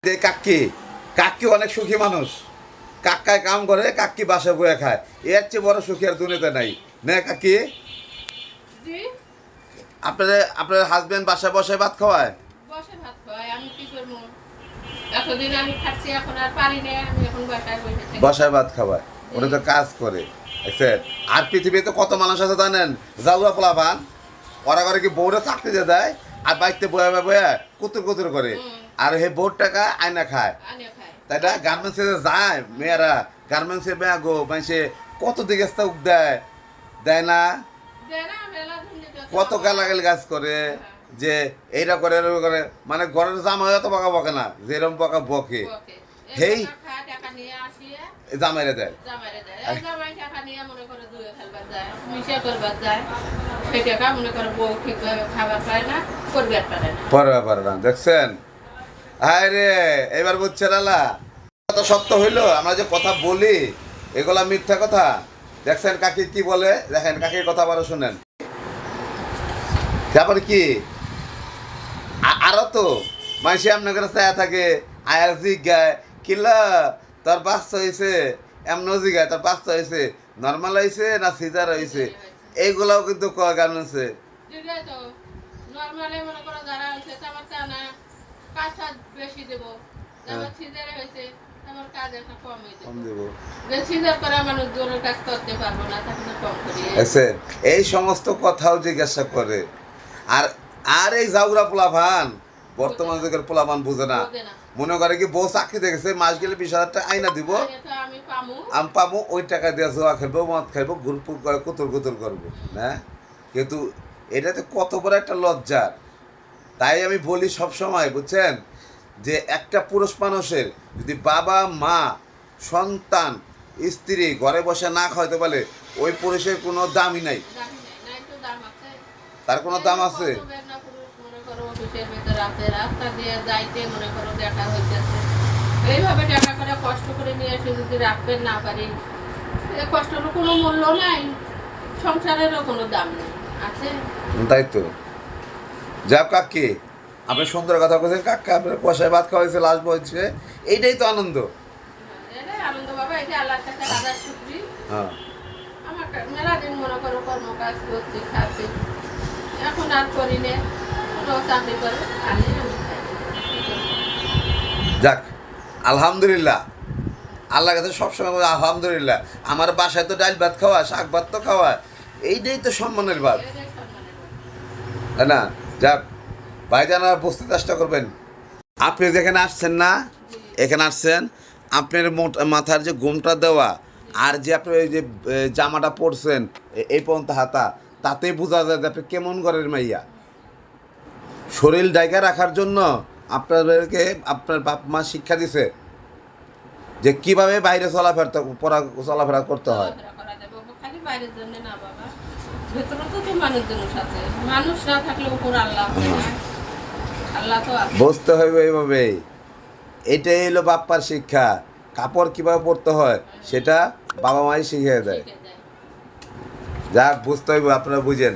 যে কাকি কাকি অনেক সুখী মানুষ। কাকায় কাম করে, কাকি বাসা বয়ে খায়। এর চেয়ে বড় সুখী আর দুনিয়াতে নাই। না কাকি, আপনার হাজবেন্ড বাসায় বসে ভাত খাওয়ায়? বসে ভাত খাওয়ায়, আমি কি করবো? এতদিন আমি খাচ্ছি, এখন আর পারি না, আমি এখন বসায় ভাত খাওয়ায়, ওটা তো কাজ করে। আর পৃথিবীতে কত মানুষ আছে জানেন? জাউয়া পোলাপান, ওরা করে কি বউরা চাকরি দিয়ে দেয়, আর বাড়িতে বয়ে বয়ে কুতুর কুতুর করে, আর হে বউর টাকা আয়না খায়। তাই না? গার্মেন্টসে যায় মেয়েরা, গার্মেন্টসে মেয়া গো মানুষে কত দিকে দেয়, দেয় না? কত গালাগালি কাজ করে যে এইটা করে এরকম করে, মানে ঘরের জামাই অত বকা বকে না, যেরকম বকা বকে হেই জামাইরে দেয়। দেখছেন? হায় রে, এবার বুঝছেন আলা কথা সত্য হইলো। আমরা যে কথা বলি এগুলা মিথ্যা কথা। দেখছেন কাকি কি বলে? দেখেন কাকির কথা বলো, শুনেন। তারপর কি আরো তো মাইসে আপনার কাছে চায়া থাকে, আয়ার জিগায় কিলা তোর বাচ্চা হয়েছে, এমনও জিগায় তোর বাচ্চা হয়েছে নর্মাল হয়েছে না সিজার হয়েছে, এইগুলাও কিন্তু কয় গার্মেন্টসে। এই সমস্ত কথাও জিজ্ঞাসা করে। আর আর এই জাউরা পোলাভান, বর্তমান যুগের পোলাভান বুঝে না। মনে করে কি বউ চাকরি দেখেছে, মাস গেলে 20,000 টাকা আইনা দিব, আমি পাবো, ওই টাকা দিয়ে জোয়া খেলবো, মদ খাইবো, ঘুরপুর করে কুতুর কুতুর করবো না। কিন্তু এটাতে কত বড় একটা লজ্জার। তাই আমি বলি সব সময়, বুঝছেন, যে একটা পুরুষ মানুষের যদি বাবা মা সন্তান স্ত্রী ঘরে বসে না খাওয়াইতে পারে, ওই পুরুষের কোনো দামই নাই। তার কোনো দাম আছে? এইভাবে টাকা করে কষ্ট করে নিয়ে এসে যদি রাখতে না পারি, কষ্টের কোনো মূল্য নাই, সংসারেরও কোনো দাম নেই। আছে তাই তো। যাও কাকি, আপনি সুন্দর কথা বলছেন। কাকা আপনার পয়সায় ভাত খাওয়াইছে, লাশ বলছে, এইটাই তো আনন্দ। আনন্দ বাবা, এটা আল্লাহর কাছে হাজার শুকরি। হ্যাঁ, আমার মেলা দিন মনে করো কর্ম কাজ করছি, খাচ্ছি, এখন আর করি না, চাকরি করে আনি। যাক আলহামদুলিল্লাহ, আল্লাহর কাছে সবসময় বলি আলহামদুলিল্লাহ। আমার বাসায় তো ডাল ভাত খাওয়া, শাক ভাত তো খাওয়া, এইটাই তো সম্মানের ভাত, তাই না? যাক ভাইজান, আর বুঝতে চেষ্টা করবেন। আপনি যেখানে আসছেন না, এখানে আসছেন, আপনার মাথার যে ঘুমটা দেওয়া, আর যে আপনি এই যে জামাটা পরছেন এই পর্যন্ত হাতা, তাতেই বোঝা যায় যে আপনি কেমন ঘরের মাইয়া। শরীর ডাইকা রাখার জন্য আপনাদেরকে আপনার বাপ মা শিক্ষা দিছে যে কিভাবে বাইরে চলাফেরা করতে হয়। বুঝতে হবে এইভাবে। এটাই হলো বাপ্পার শিক্ষা। কাপড় কিভাবে পরতে হয় সেটা বাবা মাই শিখিয়ে দেয়। যাক বুঝতে হইব, আপনারা বুঝেন।